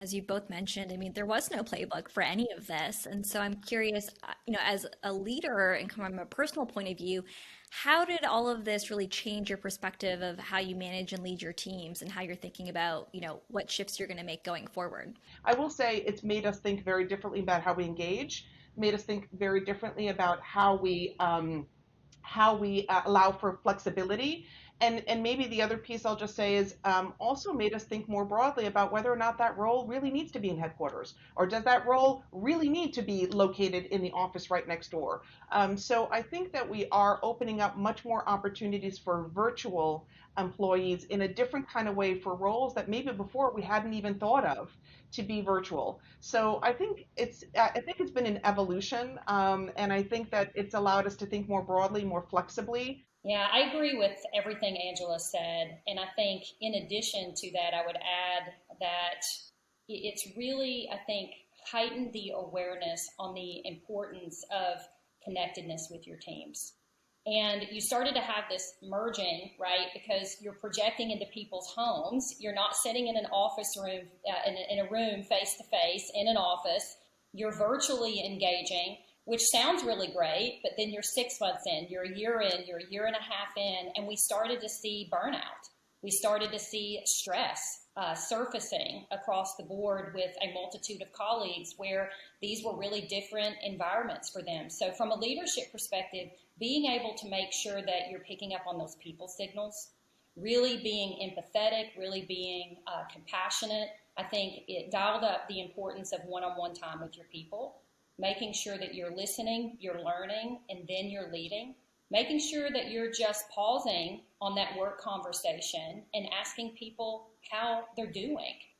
As you both mentioned, I mean, there was no playbook for any of this. And so I'm curious, as a leader and from a personal point of view, how did all of this really change your perspective of how you manage and lead your teams and how you're thinking about, what shifts you're going to make going forward? I will say it's made us think very differently about how we engage, made us think very differently about how we allow for flexibility. And maybe the other piece I'll just say is also made us think more broadly about whether or not that role really needs to be in headquarters, or does that role really need to be located in the office right next door. So I think that we are opening up much more opportunities for virtual employees in a different kind of way for roles that maybe before we hadn't even thought of to be virtual. So I think it's been an evolution, and I think that it's allowed us to think more broadly, more flexibly. Yeah, I agree with everything Angela said. And I think, in addition to that, I would add that it's really, I think, heightened the awareness on the importance of connectedness with your teams. And you started to have this merging, right? Because you're projecting into people's homes. You're not sitting in an office room, in a room face to face in an office. You're virtually engaging, which sounds really great, but then you're 6 months you're a year in, you're a year and a half in, and we started to see burnout. We started to see stress surfacing across the board with a multitude of colleagues where these were really different environments for them. So, from a leadership perspective, being able to make sure that you're picking up on those people signals, really being empathetic, really being compassionate, I think it dialed up the importance of one on one time with your people, making sure that you're listening, you're learning, and then you're leading, making sure that you're just pausing on that work conversation and asking people how they're doing.